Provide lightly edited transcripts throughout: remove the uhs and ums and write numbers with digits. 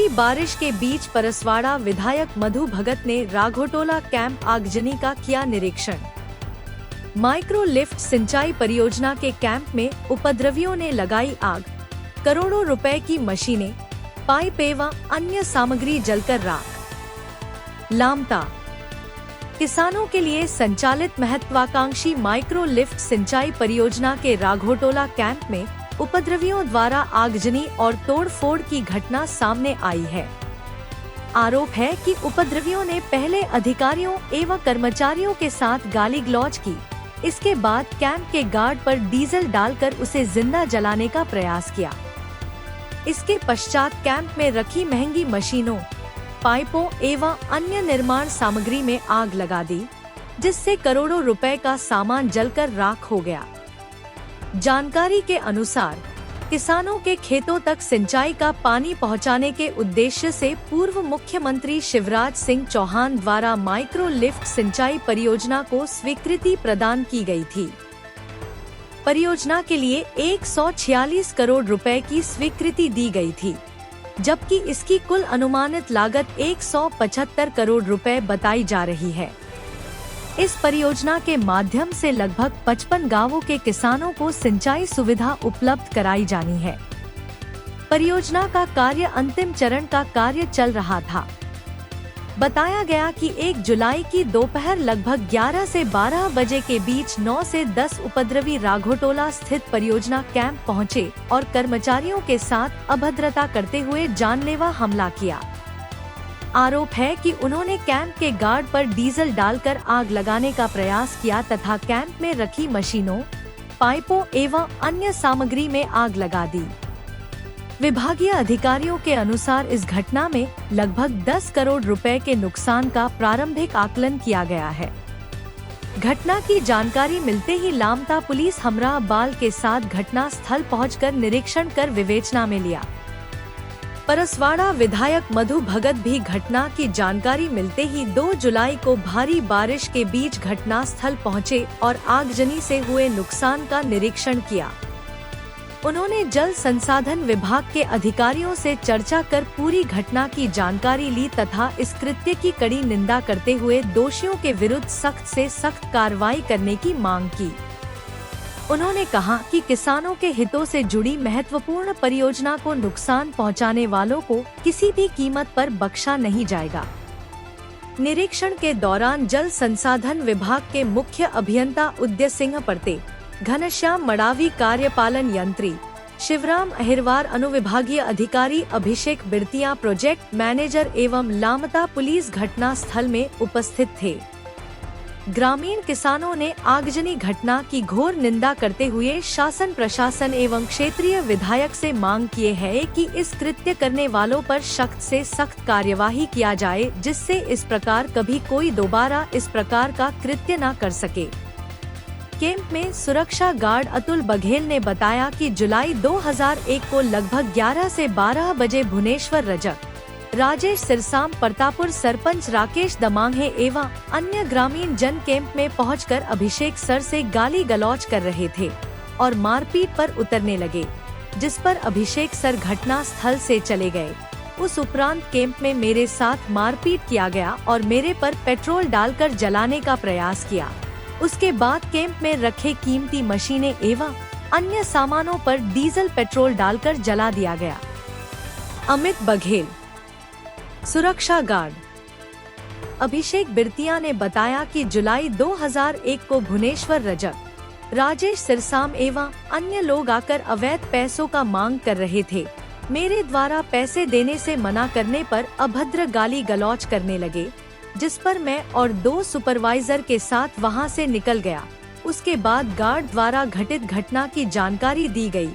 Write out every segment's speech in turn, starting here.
भारी बारिश के बीच परसवाड़ा विधायक मधु भगत ने राघोटोला कैंप आगजनी का किया निरीक्षण। माइक्रो लिफ्ट सिंचाई परियोजना के कैंप में उपद्रवियों ने लगाई आग। करोड़ों रुपए की मशीनें, पाइप एवं अन्य सामग्री जलकर राख। लामता। किसानों के लिए संचालित महत्वाकांक्षी माइक्रो लिफ्ट सिंचाई परियोजना के राघोटोला कैंप में उपद्रवियों द्वारा आगजनी और तोड़फोड़ की घटना सामने आई है। आरोप है कि उपद्रवियों ने पहले अधिकारियों एवं कर्मचारियों के साथ गाली गलौज की। इसके बाद कैंप के गार्ड पर डीजल डालकर उसे जिंदा जलाने का प्रयास किया। इसके पश्चात कैंप में रखी महंगी मशीनों, पाइपों एवं अन्य निर्माण सामग्री में आग लगा दी, जिससे करोड़ों रुपए का सामान जलकर राख हो गया। जानकारी के अनुसार किसानों के खेतों तक सिंचाई का पानी पहुंचाने के उद्देश्य से पूर्व मुख्यमंत्री शिवराज सिंह चौहान द्वारा माइक्रो लिफ्ट सिंचाई परियोजना को स्वीकृति प्रदान की गई थी। परियोजना के लिए 146 करोड़ रुपए की स्वीकृति दी गई थी, जबकि इसकी कुल अनुमानित लागत 175 करोड़ रुपए बताई जा रही है। इस परियोजना के माध्यम से लगभग 55 गांवों के किसानों को सिंचाई सुविधा उपलब्ध कराई जानी है। परियोजना का कार्य अंतिम चरण का कार्य चल रहा था। बताया गया कि 1 जुलाई की दोपहर लगभग 11 से 12 बजे के बीच 9 से 10 उपद्रवी राघोटोला स्थित परियोजना कैंप पहुंचे और कर्मचारियों के साथ अभद्रता करते हुए जानलेवा हमला किया। आरोप है कि उन्होंने कैंप के गार्ड पर डीजल डालकर आग लगाने का प्रयास किया तथा कैंप में रखी मशीनों, पाइपों एवं अन्य सामग्री में आग लगा दी। विभागीय अधिकारियों के अनुसार इस घटना में लगभग 10 करोड़ रुपए के नुकसान का प्रारंभिक आकलन किया गया है। घटना की जानकारी मिलते ही लामता पुलिस हमरा बाल के साथ घटना स्थल पहुंचकर निरीक्षण कर विवेचना में लिया। परसवाड़ा विधायक मधु भगत भी घटना की जानकारी मिलते ही 2 जुलाई को भारी बारिश के बीच घटना स्थल पहुंचे और आगजनी से हुए नुकसान का निरीक्षण किया। उन्होंने जल संसाधन विभाग के अधिकारियों से चर्चा कर पूरी घटना की जानकारी ली तथा इस कृत्य की कड़ी निंदा करते हुए दोषियों के विरुद्ध सख्त से सख्त कार्रवाई करने की मांग की। उन्होंने कहा कि किसानों के हितों से जुड़ी महत्वपूर्ण परियोजना को नुकसान पहुंचाने वालों को किसी भी कीमत पर बख्शा नहीं जाएगा। निरीक्षण के दौरान जल संसाधन विभाग के मुख्य अभियंता उदय सिंह परते, घनश्याम मडावी कार्यपालन यंत्री, शिवराम अहिरवार अनुविभागीय अधिकारी, अभिषेक बिरतिया प्रोजेक्ट मैनेजर एवं लामता पुलिस घटना स्थल में उपस्थित थे। ग्रामीण किसानों ने आगजनी घटना की घोर निंदा करते हुए शासन प्रशासन एवं क्षेत्रीय विधायक से मांग किए है कि इस कृत्य करने वालों पर सख्त से सख्त कार्यवाही किया जाए, जिससे इस प्रकार कभी कोई दोबारा इस प्रकार का कृत्य न कर सके। कैंप में सुरक्षा गार्ड अतुल बघेल ने बताया कि जुलाई 2001 को लगभग 11 से 12 बजे भुवनेश्वर रजक, राजेश सिरसाम, परतापुर सरपंच राकेश दमांगे एवं अन्य ग्रामीण जन कैंप में पहुंचकर अभिषेक सर से गाली गलौज कर रहे थे और मारपीट पर उतरने लगे, जिस पर अभिषेक सर घटना स्थल से चले गए। उस उपरांत कैंप में मेरे साथ मारपीट किया गया और मेरे पर पेट्रोल डालकर जलाने का प्रयास किया। उसके बाद कैंप में रखे कीमती मशीनें एवं अन्य सामानों पर डीजल पेट्रोल डालकर जला दिया गया। अमित बघेल, सुरक्षा गार्ड। अभिषेक बिरतिया ने बताया कि जुलाई 2001 को भुवनेश्वर रजक, राजेश सिरसाम एवं अन्य लोग आकर अवैध पैसों का मांग कर रहे थे। मेरे द्वारा पैसे देने से मना करने पर अभद्र गाली गलौज करने लगे, जिस पर मैं और 2 सुपरवाइजर के साथ वहां से निकल गया। उसके बाद गार्ड द्वारा घटित घटना की जानकारी दी गई,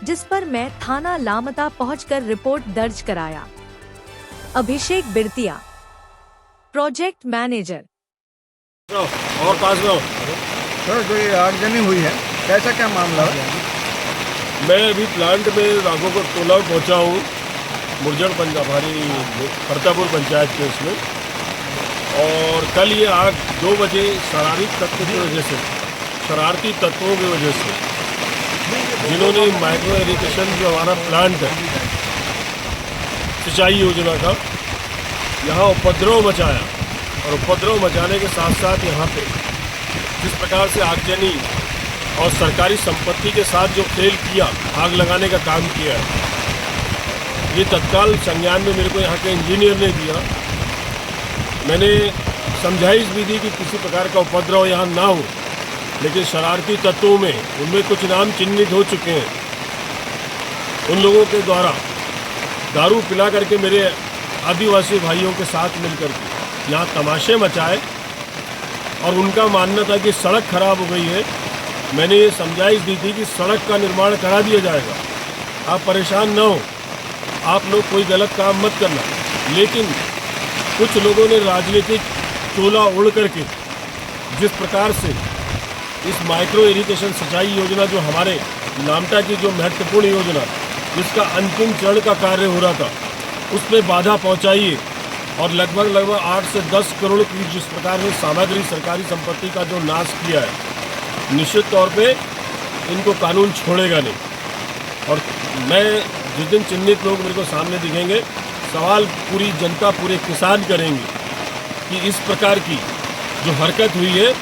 जिस पर मैं थाना लामता पहुंचकर रिपोर्ट दर्ज कराया। अभिषेक बिरतिया, प्रोजेक्ट मैनेजर। और पास में सर, जो ये आगजनी हुई है, कैसा क्या मामला है? मैं अभी प्लांट में राघोपुर टोला पहुंचा हूँ, मुरजड़ हमारी परतापुर पंचायत के उसमें। और कल ये आग 2 बजे शरारती तत्वों की वजह से जिन्होंने माइक्रो इरिगेशन जो हमारा प्लांट है सिंचाई योजना का यहाँ उपद्रव मचाया, और उपद्रव मचाने के साथ साथ यहाँ पे जिस प्रकार से आगजनी और सरकारी संपत्ति के साथ जो खेल किया, आग लगाने का काम किया है, ये तत्काल संज्ञान में मेरे को यहाँ के इंजीनियर ने दिया। मैंने समझाइश भी दी कि किसी प्रकार का उपद्रव यहाँ ना हो, लेकिन शरारती तत्वों में उनमें कुछ नाम चिन्हित हो चुके हैं। उन लोगों के द्वारा दारू पिला करके मेरे आदिवासी भाइयों के साथ मिलकर के यहाँ तमाशे मचाए, और उनका मानना था कि सड़क खराब हो गई है। मैंने ये समझाइश दी थी कि सड़क का निर्माण करा दिया जाएगा, आप परेशान न हो, आप लोग कोई गलत काम मत करना। लेकिन कुछ लोगों ने राजनीतिक चोला उड़ करके जिस प्रकार से इस माइक्रो इरिगेशन सिंचाई योजना, जो हमारे नामटा की जो महत्वपूर्ण योजना जिसका अंतिम चरण का कार्य हो रहा था, उसमें बाधा पहुंचाई है, और लगभग 8 से 10 करोड़ की जिस प्रकार से सामग्री सरकारी संपत्ति का जो नाश किया है, निश्चित तौर पे इनको कानून छोड़ेगा नहीं। और मैं जिस दिन चिन्हित लोग मेरे को सामने दिखेंगे, सवाल पूरी जनता, पूरे किसान करेंगे कि इस प्रकार की जो हरकत हुई है,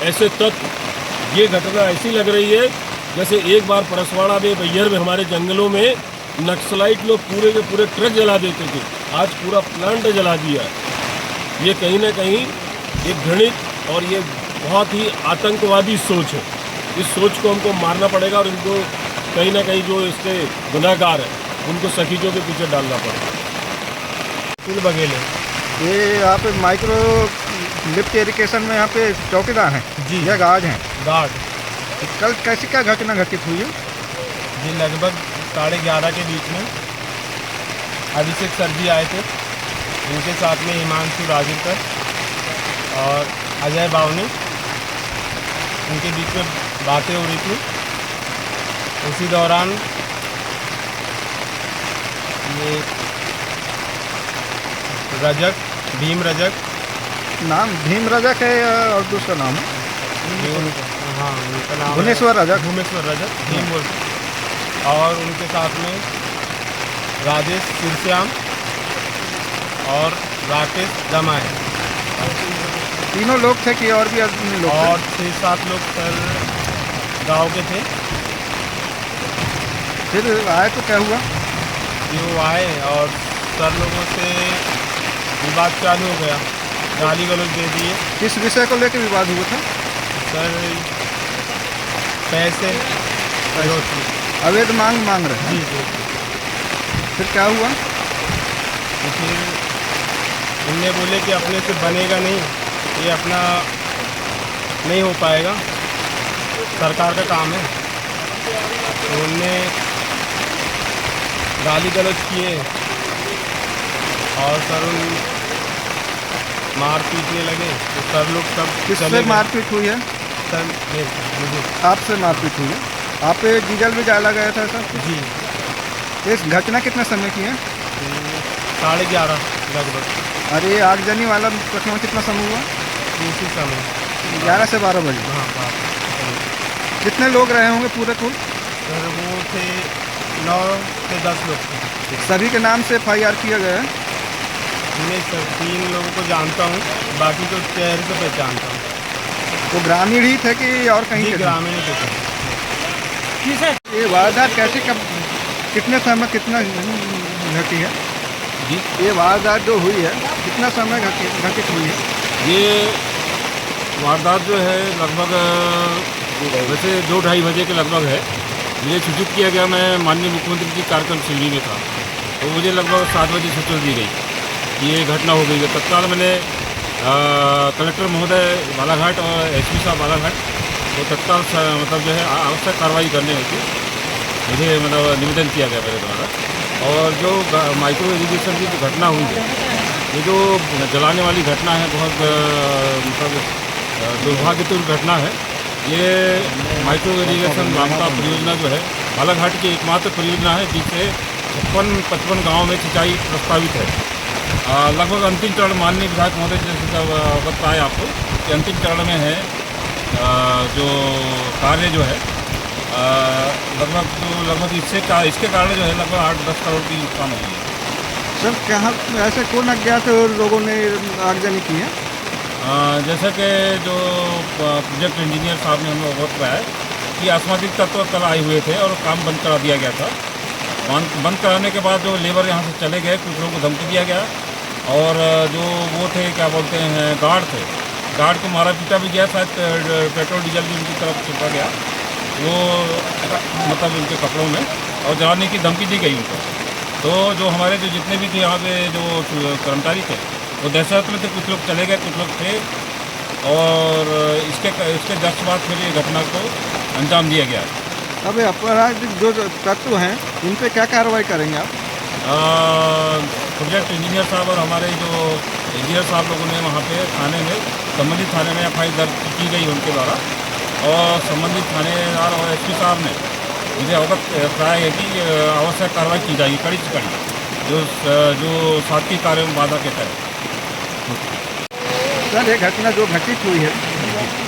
ऐसे तत्व, ये घटना ऐसी लग रही है जैसे एक बार परसवाड़ा में, बैहर में, हमारे जंगलों में नक्सलाइट लोग पूरे के पूरे ट्रक जला देते थे, आज पूरा प्लांट जला दिया है। ये कहीं ना कहीं एक घृणित और ये बहुत ही आतंकवादी सोच है। इस सोच को हमको मारना पड़ेगा, और इनको कहीं ना कहीं जो इसके गुनाहगार है उनको सखीजों के पीछे डालना पड़ेगा। कुल बघेले। ये यहाँ पे माइक्रो लिफ्ट इरिगेशन में यहाँ पे चौकीदार हैं जी। या गार्ड हैं? गार्ड। कल कैसी क्या घटना घटित हुई है? जी लगभग 11:30 के बीच में अभिषेक सर जी आए थे, उनके साथ में हिमांशु राजूकर और अजय बावनी, उनके बीच में बातें हो रही थी। उसी दौरान ये रजक, भीम रजक, नाम भीम रजक है या और दूसरा नाम है? हाँ उनका नाम भुवनेश्वर रजक। भुवनेश्वर रजक, भीम बोलते, और उनके साथ में राजेश सिरश्याम और राकेश दमाए, तीनों लोग थे कि और भी आदमी लोग थे? और 6-7 लोग सर गांव के थे। फिर आए तो क्या हुआ? कि वो आए और सर लोगों से विवाद चालू हो गया, गाली गलौज दे दिए। किस विषय को लेकर विवाद हुआ था? सर पैसे विरोध की। अवैध मांग रहे हैं। जी जी। फिर क्या हुआ? तो फिर उनने बोले कि अपने से बनेगा नहीं, ये अपना नहीं हो पाएगा, सरकार का काम है। तो उनने गाली गलौज किए और सर उन मार पीटने लगे। तो सर लोग सब किससे मारपीट हुई है? सर मुझे। आपसे मारपीट हुई है? आप पे डीजल भी डाला गया था सर? जी। इस घटना कितने समय की है? 11:30 लगभग। अरे ये आगजनी वाला घटना कितना समय हुआ? उसी समय 11 से 12 बजे। हाँ बात। कितने लोग रहे होंगे पूरे कुल? सर वो थे 9 से 10 लोग थे। सभी के नाम से FIR किया गया है? मैं सर 3 लोगों को जानता हूँ, बाकी को चेहरे से पहचानता हूँ। वो ग्रामीण ही थे कि और कहीं जी के थे? ग्रामीण के थे। ये वारदात कैसे कब कितने समय कितना घटी है? जी, ये वारदात जो हुई है कितना समय घटित हुई है? ये वारदात जो है लगभग वैसे 2-2:30 बजे के लगभग है। मुझे सूचित किया गया, मैं माननीय मुख्यमंत्री की कार्यक्रम शिल्डी में था, तो मुझे लगभग 7 बजे सूचना दी गई कि ये घटना हो गई है। तत्काल मैंने कलेक्टर महोदय बालाघाट और SP साहब बालाघाट तो तत्काल मतलब जो है आवश्यक कार्रवाई करने हेतु मुझे मतलब निवेदन किया गया मेरे द्वारा। और जो माइक्रो इरिगेशन की जो घटना हुई है, ये जो जलाने वाली घटना है, बहुत मतलब दुर्भाग्यपूर्ण घटना है। ये माइक्रो इरिगेशन नामका परियोजना जो है बालाघाट की एकमात्र परियोजना है जिससे 55 गाँव में सिंचाई प्रस्तावित है। लगभग अंतिम चरण माननीय विधायक महोदय जैसे बताया आपको कि अंतिम चरण में है। जो कार्य जो है लगभग इसके कारण जो है लगभग 8-10 करोड़ की नुकसान हुई है। सर कहाँ ऐसे कौन अज्ञात लोगों ने आगजनी की है? जैसे कि जो प्रोजेक्ट इंजीनियर साहब ने हमें अवगत कराया कि असामाजिक तत्व कल आए हुए थे और काम बंद करा दिया गया था। बंद कराने के बाद जो लेबर यहाँ से चले गए, कुछ लोगों को धमकी दिया गया और जो वो थे क्या बोलते हैं गार्ड थे, गार्ड को मारा पीटा भी गया, शायद पेट्रोल डीजल भी उनकी तरफ छिड़का गया, वो मतलब उनके कपड़ों में, और जलाने की धमकी दी गई उनको। तो जो हमारे जो जितने भी थे यहाँ पे जो कर्मचारी थे वो दहशत में थे, कुछ लोग चले गए, कुछ लोग थे, और इसके जस्ट बाद फिर ये घटना को अंजाम दिया गया। अब अपराधिक जो तत्व हैं उन पे क्या कार्रवाई करेंगे आप? प्रोजेक्ट इंजीनियर साहब और हमारे जो इंजीनियर साहब लोगों ने वहाँ पे थाने में, संबंधित थाने में FIR दर्ज की गई उनके द्वारा, और संबंधित थानेदार और SP साहब ने मुझे अवगत कराया है कि आवश्यक कार्रवाई की जाएगी, कड़ी से कड़ी, जो साथी कार्य में बाधा के तहत। सर ये घटना जो घटित हुई है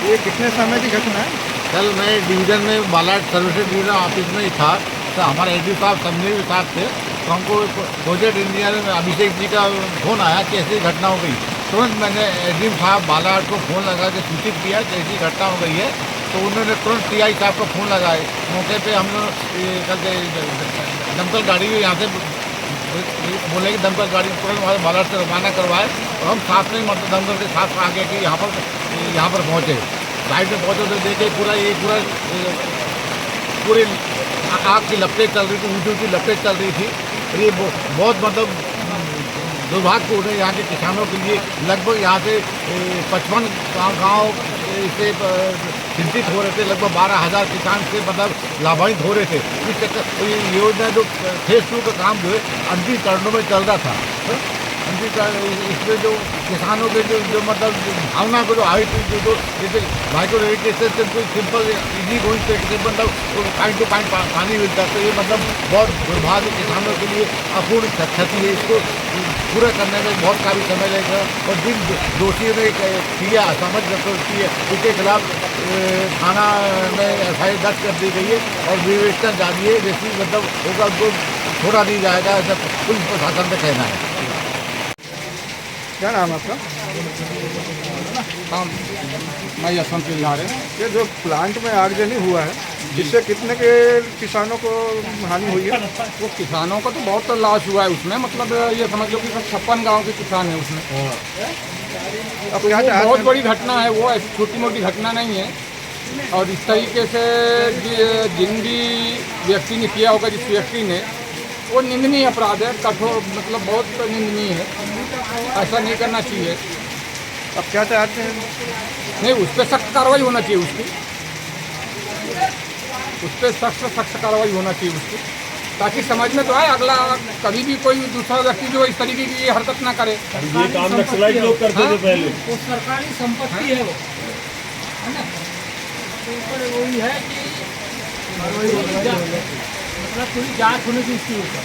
ये कितने समय की घटना है? कल मैं डिवीज़न में बालाघाट सर्विसेज डिवीज़न ऑफिस में ही था, तो हमारे AD साहब संजय भी साहब थे, तो हमको प्रोजेक्ट इंजीनियर में अभिषेक जी का फ़ोन आया कि ऐसी घटना हो गई। तुरंत मैंने AD साहब बालाघाट को फ़ोन लगा के सूचित किया कि ऐसी घटना हो गई है, तो उन्होंने तुरंत TI साहब को फ़ोन लगाए। मौके पर हम लोग दमकल गाड़ी भी यहाँ से बोले कि दमकल गाड़ी तुरंत वहाँ बालाघाट से रवाना करवाए, और हम साथ में मतलब दमकल के साथ आगे कि यहाँ पर पहुँचे। साइड में पहुँचे तो देखे पूरे आग की लपटें चल रही थी, ऊँची ऊँची लपटें चल रही थी। और ये बहुत मतलब दुर्भाग्यपूर्ण है यहाँ के किसानों के लिए। लगभग यहाँ से 55 गाँव से चिंतित हो रहे थे, लगभग 12,000 किसान से मतलब लाभान्वित हो रहे थे। इस चक्कर ये योजना जो फेज 2 का काम जो है अंतिम चरणों में चल रहा था। इसमें जो किसानों के जो मतलब भावना को जो आई थी, जो जैसे माइक्रो इरिगेशन से कोई सिंपल इजी गोइंग से मतलब पॉइंट टू पॉइंट पानी मिलता है, तो ये मतलब बहुत दुर्भाग्य किसानों के लिए अपूर्ण क्षति है। इसको पूरा करने में बहुत काफ़ी समय लगेगा, और जिन दोषियों ने किया समझ रखी है उसके खिलाफ थाना में FIR दर्ज कर दी गई है और विवेचना जारी है। जैसी मतलब होगा उनको छोड़ा नहीं जाएगा, ऐसा पुलिस प्रशासन का कहना है। क्या नाम है आपका? मैं यशवंत लारे। ये जो प्लांट में आगजनी हुआ है जिससे कितने के किसानों को हानि हुई है? वो किसानों का तो बहुत लॉस हुआ है उसमें, मतलब ये समझ लो कि 56 गांव के किसान हैं उसमें। अब तो क्या वो चाहते बहुत हैं? बड़ी घटना है, वो ऐसी छोटी मोटी घटना नहीं है। और इस तरीके से जिन भी व्यक्ति ने किया होगा, जिस व्यक्ति ने, वो निंदनीय अपराध है, कठोर मतलब बहुत निंदनीय है, ऐसा नहीं करना चाहिए। अब क्या चाहते हैं? नहीं, उस पर सख्त कार्रवाई होना चाहिए उसकी, उस पर सख्त कार्रवाई होना चाहिए उसकी, ताकि समझ में तो आए अगला कभी भी कोई दूसरा व्यक्ति जो इस तरीके की हरकत ना करे। ये काम नक्सलाइट लोग करते थे पहले। वो सरकारी संपत्ति है, वो है ना, तो ऊपर वही है कि मतलब पूरी जांच होने की इसके ऊपर।